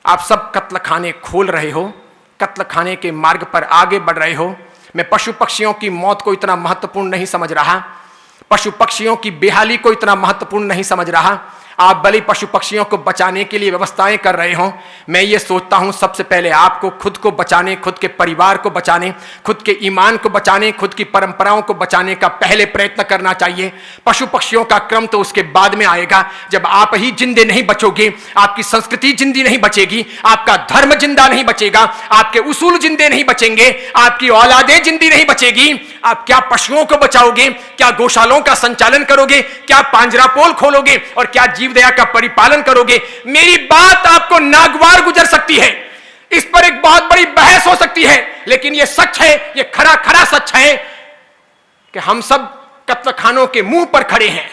आप सब कत्ल खाने खोल रहे हो, कत्ल खाने के मार्ग पर आगे बढ़ रहे हो। मैं पशु पक्षियों की मौत को इतना महत्वपूर्ण नहीं समझ रहा, पशु पक्षियों की बेहाली को इतना महत्वपूर्ण नहीं समझ रहा। आप भले पशु पक्षियों को बचाने के लिए व्यवस्थाएं कर रहे हो, मैं ये सोचता हूं सबसे पहले आपको खुद को बचाने, खुद के परिवार को बचाने, खुद के ईमान को बचाने, खुद की परंपराओं को बचाने का पहले प्रयत्न करना चाहिए। पशु पक्षियों का क्रम तो उसके बाद में आएगा। जब आप ही जिंदे नहीं बचोगे, आपकी संस्कृति जिंदी नहीं बचेगी, आपका धर्म जिंदा नहीं बचेगा, आपके उसूल जिंदे नहीं बचेंगे, आपकी औलादे जिंदी नहीं बचेगी, आप क्या पशुओं को बचाओगे, क्या गौशालों का संचालन करोगे, क्या पांजरापोल खोलोगे और क्या जीव दया का परिपालन करोगे? मेरी बात आपको नागवार गुजर सकती है, इस पर एक बहुत बड़ी बहस हो सकती है, लेकिन यह सच है, यह खरा खरा सच है कि हम सब कत्ल खानों के मुंह पर खड़े हैं।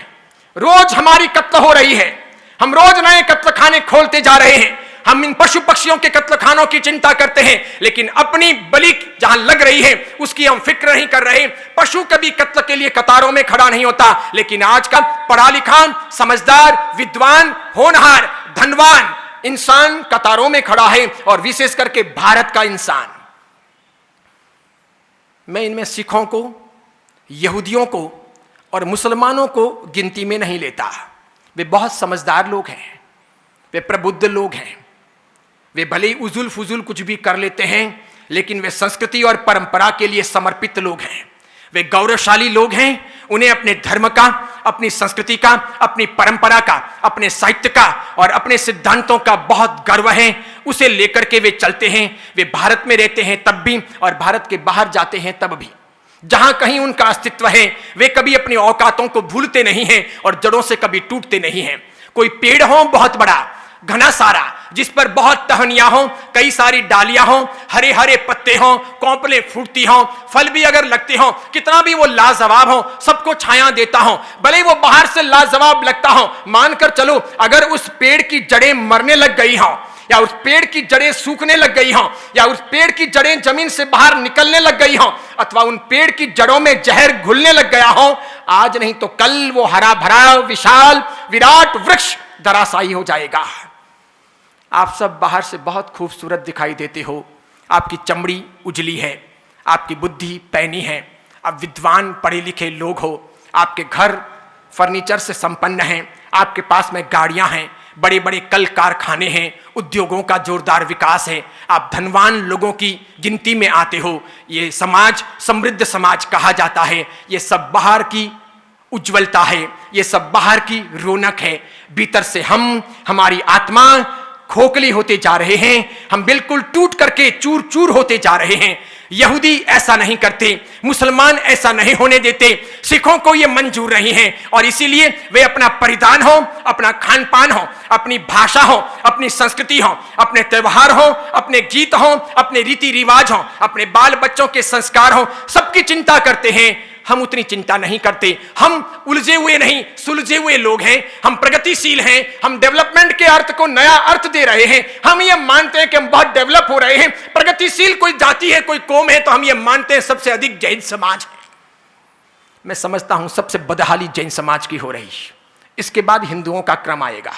रोज हमारी कत्ल हो रही है, हम रोज नए कत्ल खाने खोलते जा रहे हैं। हम इन पशु पक्षियों के कत्ल खानों की चिंता करते हैं, लेकिन अपनी बलि जहां लग रही है उसकी हम फिक्र नहीं कर रहे। पशु कभी कत्ल के लिए कतारों में खड़ा नहीं होता, लेकिन आज का पढ़ा लिखा, समझदार, विद्वान, होनहार, धनवान इंसान कतारों में खड़ा है, और विशेष करके भारत का इंसान। मैं इनमें सिखों को, यहूदियों को और मुसलमानों को गिनती में नहीं लेता। वे बहुत समझदार लोग हैं, वे प्रबुद्ध लोग हैं, वे भले ही उजुल फुजुल कुछ भी कर लेते हैं, लेकिन वे संस्कृति और परंपरा के लिए समर्पित लोग हैं। वे गौरवशाली लोग हैं, उन्हें अपने धर्म का, अपनी संस्कृति का, अपनी परंपरा का, अपने साहित्य का और अपने सिद्धांतों का बहुत गर्व है। उसे लेकर के वे चलते हैं। वे भारत में रहते हैं तब भी और भारत के बाहर जाते हैं तब भी। जहां कहीं उनका अस्तित्व है, वे कभी अपनी औकातों को भूलते नहीं हैं और जड़ों से कभी टूटते नहीं हैं। कोई पेड़ हो बहुत बड़ा, घना सारा, जिस पर बहुत टहनियां हो, कई सारी डालियां हो, हरे हरे पत्ते हो, कोंपलें फूटती हो, फल भी अगर लगते हो, कितना भी वो लाजवाब हो, सबको छाया देता हो, भले वो बाहर से लाजवाब लगता हो, मानकर चलो अगर उस पेड़ की जड़ें मरने लग गई हो, या उस पेड़ की जड़ें सूखने लग गई हो, या उस पेड़ की जड़ें जमीन से बाहर निकलने लग गई हो, अथवा उन पेड़ की जड़ों में जहर घुलने लग गया हो, आज नहीं तो कल वो हरा भरा विशाल विराट वृक्ष धराशायी हो जाएगा। आप सब बाहर से बहुत खूबसूरत दिखाई देते हो, आपकी चमड़ी उजली है, आपकी बुद्धि पैनी है, आप विद्वान पढ़े लिखे लोग हो, आपके घर फर्नीचर से संपन्न हैं, आपके पास में गाड़ियां हैं, बड़े बड़े कल कारखाने हैं, उद्योगों का जोरदार विकास है, आप धनवान लोगों की गिनती में आते हो। ये समाज समृद्ध समाज कहा जाता है। ये सब बाहर की उज्ज्वलता है, ये सब बाहर की रौनक है। भीतर से हमारी आत्मा खोखली होते जा रहे हैं, हम बिल्कुल टूट करके चूर चूर होते जा रहे हैं। यहूदी ऐसा नहीं करते, मुसलमान ऐसा नहीं होने देते, सिखों को यह मंजूर नहीं है, और इसीलिए वे अपना परिधान हो, अपना खान पान हो, अपनी भाषा हो, अपनी संस्कृति हो, अपने त्योहार हो, अपने गीत हो, अपने रीति रिवाज हो, अपने बाल बच्चों के संस्कार हो, सबकी चिंता करते हैं। हम उतनी चिंता नहीं करते। हम उलझे हुए नहीं, सुलझे हुए लोग हैं। हम प्रगतिशील हैं, हम डेवलपमेंट के अर्थ को नया अर्थ दे रहे हैं। हम ये मानते हैं कि हम बहुत डेवलप हो रहे हैं। प्रगतिशील कोई जाति है, कोई कौम है, तो हम ये मानते हैं सबसे अधिक जैन समाज है। मैं समझता हूं सबसे बदहाली जैन समाज की हो रही, इसके बाद हिंदुओं का क्रम आएगा।